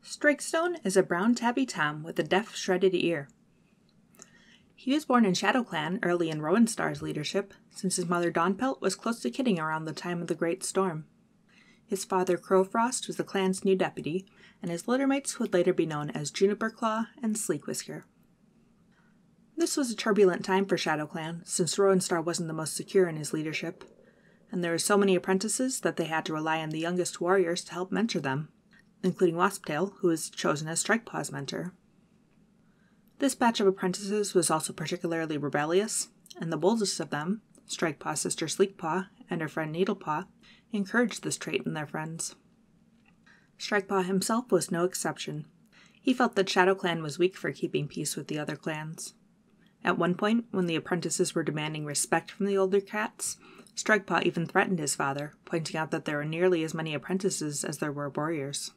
Strikestone is a brown tabby tom with a deaf, shredded ear. He was born in ShadowClan early in Rowanstar's leadership, since his mother Dawnpelt was close to kidding around the time of the Great Storm. His father Crowfrost was the clan's new deputy, and his littermates would later be known as Juniperclaw and Sleekwhisker. This was a turbulent time for ShadowClan, since Rowanstar wasn't the most secure in his leadership, and there were so many apprentices that they had to rely on the youngest warriors to help mentor them, including Wasptail, who was chosen as Strikepaw's mentor. This batch of apprentices was also particularly rebellious, and the boldest of them, Strikepaw's sister Sleekpaw and her friend Needlepaw, encouraged this trait in their friends. Strikepaw himself was no exception. He felt that ShadowClan was weak for keeping peace with the other clans. At one point, when the apprentices were demanding respect from the older cats, Strikepaw even threatened his father, pointing out that there were nearly as many apprentices as there were warriors.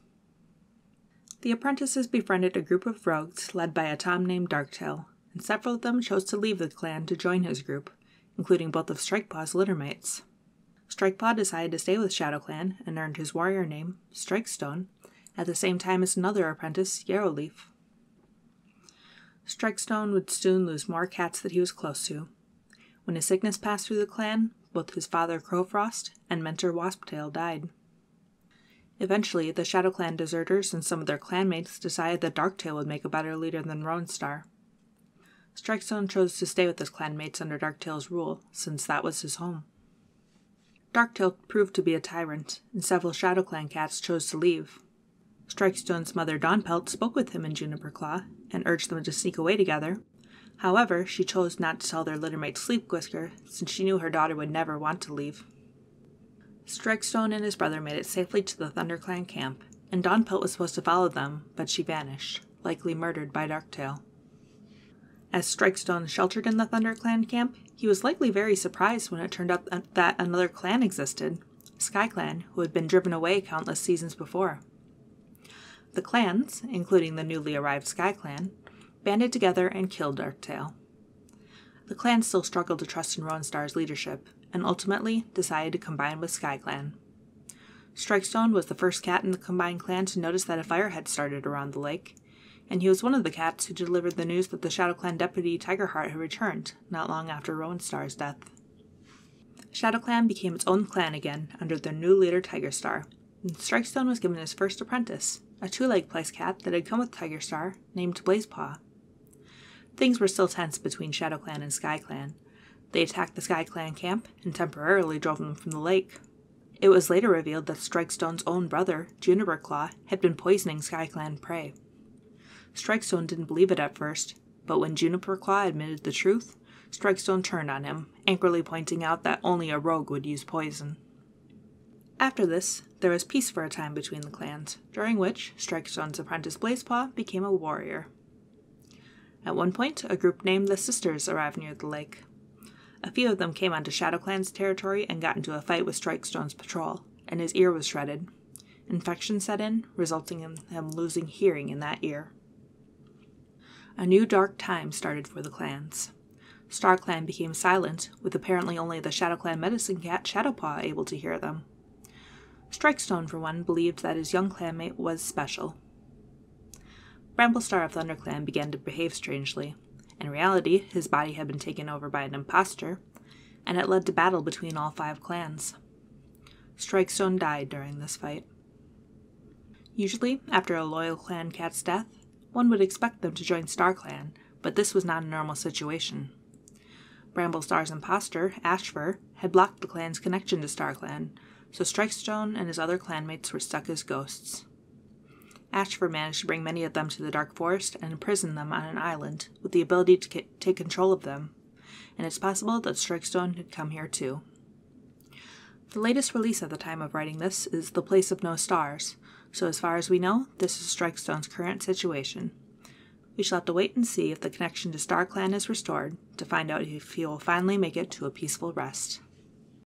The apprentices befriended a group of rogues led by a tom named Darktail, and several of them chose to leave the clan to join his group, including both of Strikepaw's littermates. Strikepaw decided to stay with ShadowClan and earned his warrior name, Strikestone, at the same time as another apprentice, Yarrowleaf. Strikestone would soon lose more cats that he was close to. When a sickness passed through the clan, both his father Crowfrost and mentor Wasptail died. Eventually, the ShadowClan deserters and some of their clanmates decided that Darktail would make a better leader than Rowanstar. Strikestone chose to stay with his clanmates under Darktail's rule, since that was his home. Darktail proved to be a tyrant, and several ShadowClan cats chose to leave. Strikestone's mother Dawnpelt spoke with him and Juniperclaw, and urged them to sneak away together. However, she chose not to tell their littermate Sleekwhisker, since she knew her daughter would never want to leave. Strikestone and his brother made it safely to the ThunderClan camp, and Dawnpelt was supposed to follow them, but she vanished, likely murdered by Darktail. As Strikestone sheltered in the ThunderClan camp, he was likely very surprised when it turned out that another clan existed, SkyClan, who had been driven away countless seasons before. The clans, including the newly arrived SkyClan, banded together and killed Darktail. The clan still struggled to trust in Rowanstar's leadership, and ultimately decided to combine with SkyClan. Strikestone was the first cat in the combined clan to notice that a fire had started around the lake, and he was one of the cats who delivered the news that the ShadowClan deputy Tigerheart had returned, not long after Rowanstar's death. ShadowClan became its own clan again under their new leader Tigerstar, and Strikestone was given his first apprentice, a two-legged place cat that had come with Tigerstar, named Blazepaw. Things were still tense between ShadowClan and SkyClan. They attacked the SkyClan camp and temporarily drove them from the lake. It was later revealed that Strikestone's own brother, Juniperclaw, had been poisoning SkyClan prey. Strikestone didn't believe it at first, but when Juniperclaw admitted the truth, Strikestone turned on him, angrily pointing out that only a rogue would use poison. After this, there was peace for a time between the clans, during which Strikestone's apprentice Blazepaw became a warrior. At one point, a group named the Sisters arrived near the lake. A few of them came onto ShadowClan's territory and got into a fight with Strikestone's patrol, and his ear was shredded. Infection set in, resulting in him losing hearing in that ear. A new dark time started for the clans. StarClan became silent, with apparently only the ShadowClan medicine cat Shadowpaw able to hear them. Strikestone, for one, believed that his young clanmate was special. Bramblestar of ThunderClan began to behave strangely. In reality, his body had been taken over by an impostor, and it led to battle between all 5 clans. Strikestone died during this fight. Usually, after a loyal clan cat's death, one would expect them to join StarClan, but this was not a normal situation. Bramblestar's impostor, Ashfur, had blocked the clan's connection to StarClan, so Strikestone and his other clanmates were stuck as ghosts. Ashfur managed to bring many of them to the Dark Forest and imprison them on an island, with the ability to take control of them, and it's possible that Strikestone had come here too. The latest release at the time of writing this is The Place of No Stars, so as far as we know, this is Strikestone's current situation. We shall have to wait and see if the connection to StarClan is restored, to find out if he will finally make it to a peaceful rest.